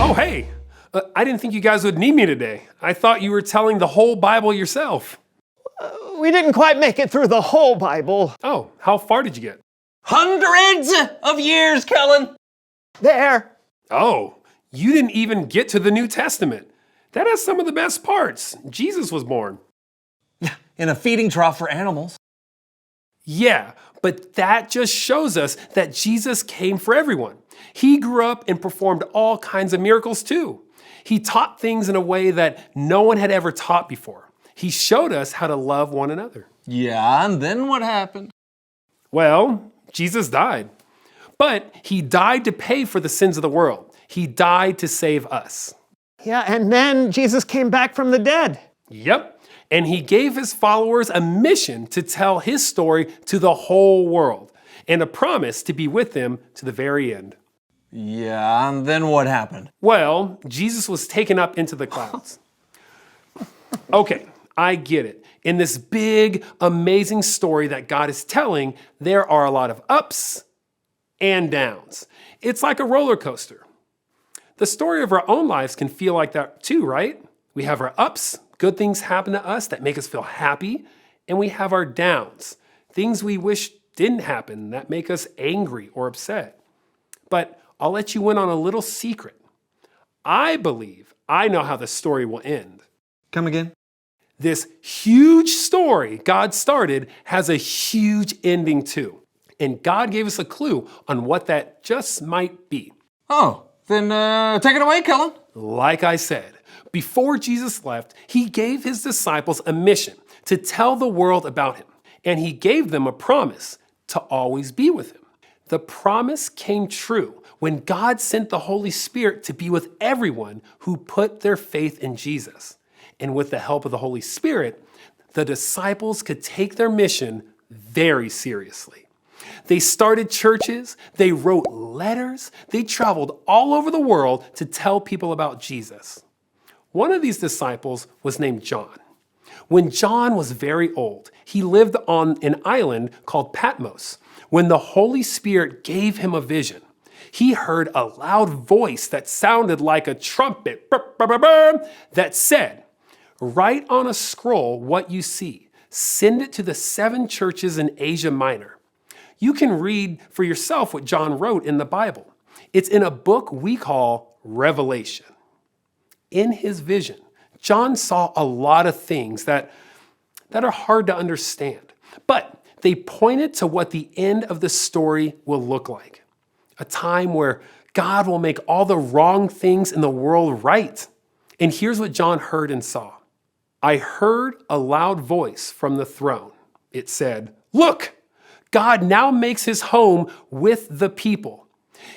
Oh, hey, I didn't think you guys would need me today. I thought you were telling the whole Bible yourself. We didn't quite make it through the whole Bible. Oh, how far did you get? Hundreds of years, Kellen. There. Oh, you didn't even get to the New Testament. That has some of the best parts. Jesus was born. In a feeding trough for animals. Yeah, but that just shows us that Jesus came for everyone. He grew up and performed all kinds of miracles too. He taught things in a way that no one had ever taught before. He showed us how to love one another. Yeah, and then what happened? Well, Jesus died. But he died to pay for the sins of the world. He died to save us. Yeah, and then Jesus came back from the dead. Yep. And he gave his followers a mission to tell his story to the whole world and a promise to be with them to the very end. Yeah, and then what happened? Well, Jesus was taken up into the clouds. Okay, I get it. In this big, amazing story that God is telling, there are a lot of ups and downs. It's like a roller coaster. The story of our own lives can feel like that too, right? We have our ups, good things happen to us that make us feel happy, and we have our downs, things we wish didn't happen that make us angry or upset. But I'll let you in on a little secret. I believe I know how the story will end. Come again? This huge story God started has a huge ending too. And God gave us a clue on what that just might be. Oh, then take it away, Kellen. Like I said, before Jesus left, he gave his disciples a mission to tell the world about him. And he gave them a promise to always be with him. The promise came true when God sent the Holy Spirit to be with everyone who put their faith in Jesus. And with the help of the Holy Spirit, the disciples could take their mission very seriously. They started churches, they wrote letters, they traveled all over the world to tell people about Jesus. One of these disciples was named John. When John was very old, he lived on an island called Patmos. When the Holy Spirit gave him a vision, he heard a loud voice that sounded like a trumpet that said, "Write on a scroll what you see. Send it to the 7 churches in Asia Minor." You can read for yourself what John wrote in the Bible. It's in a book we call Revelation. In his vision, John saw a lot of things that are hard to understand, but they pointed to what the end of the story will look like. A time where God will make all the wrong things in the world right. And here's what John heard and saw. I heard a loud voice from the throne. It said, "Look, God now makes his home with the people.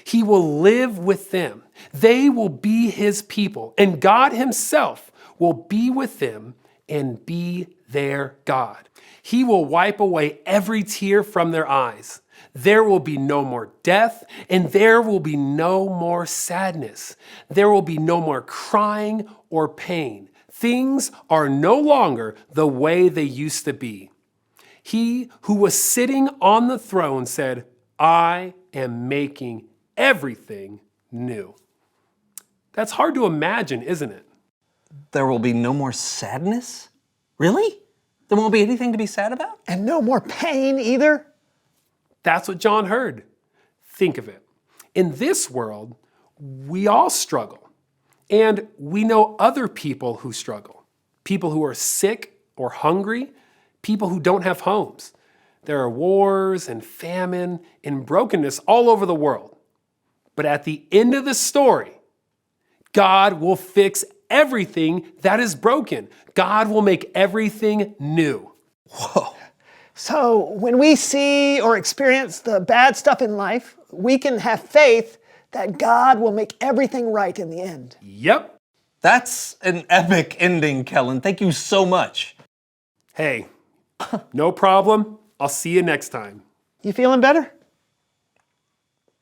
He will live with them. They will be his people, and God himself will be with them and be their God. He will wipe away every tear from their eyes. There will be no more death, and there will be no more sadness. There will be no more crying or pain. Things are no longer the way they used to be." He who was sitting on the throne said, "I am making everything new." That's hard to imagine, isn't it? There will be no more sadness? Really? There won't be anything to be sad about? And no more pain either? That's what John heard. Think of it. In this world, we all struggle. And we know other people who struggle. People who are sick or hungry, people who don't have homes. There are wars and famine and brokenness all over the world. But at the end of the story, God will fix everything that is broken. God will make everything new. Whoa. So when we see or experience the bad stuff in life, we can have faith that God will make everything right in the end. Yep. That's an epic ending, Kellen. Thank you so much. Hey, no problem. I'll see you next time. You feeling better?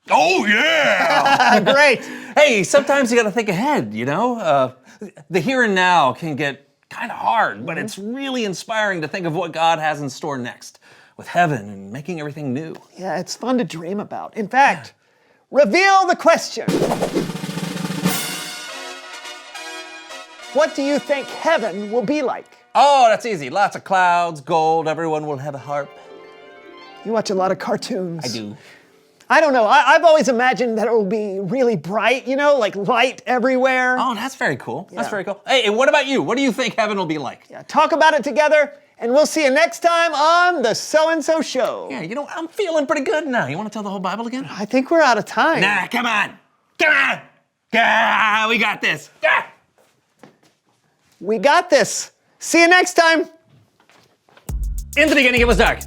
Oh, yeah! Great. Hey, sometimes you gotta think ahead, you know? The here and now can get kind of hard, but it's really inspiring to think of what God has in store next with heaven and making everything new. Yeah, it's fun to dream about. In fact, reveal the question. what do you think heaven will be like? Oh, that's easy. Lots of clouds, gold, everyone will have a harp. You watch a lot of cartoons. I do. I don't know. I've always imagined that it will be really bright, like light everywhere. Oh, that's very cool. That's Yeah. very cool. Hey, and what about you? What do you think heaven will be like? Yeah, talk about it together, and we'll see you next time on the So-and-So Show. Yeah, I'm feeling pretty good now. You want to tell the whole Bible again? I think we're out of time. Nah, come on. Come on. Ah, we got this. Ah. We got this. See you next time. In the beginning, it was dark.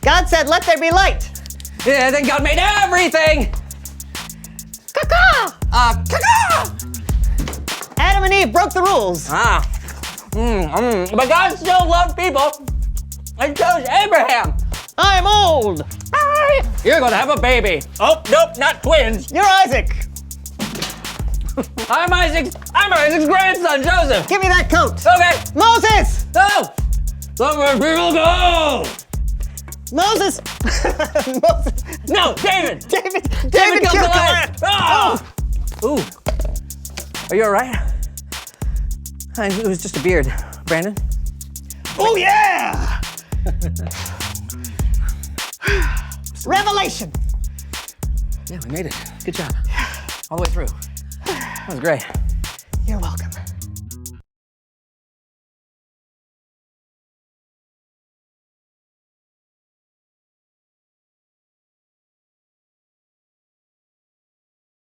God said, let there be light. Yeah, then God made everything. Caca! Caca! Adam and Eve broke the rules. But God still loved people and chose Abraham. I'm old. You're gonna have a baby. Oh, nope, not twins. You're Isaac. I'm Isaac's grandson, Joseph. Give me that coat. Okay. Moses! No! Let my people go! Moses! Moses! No, David! David killed killed Goliath! Goliath. Oh! Ooh. Are you all right? It was just a beard, Brandon. Oh, yeah! Revelation. Yeah, we made it. Good job. All the way through. That was great. You're welcome.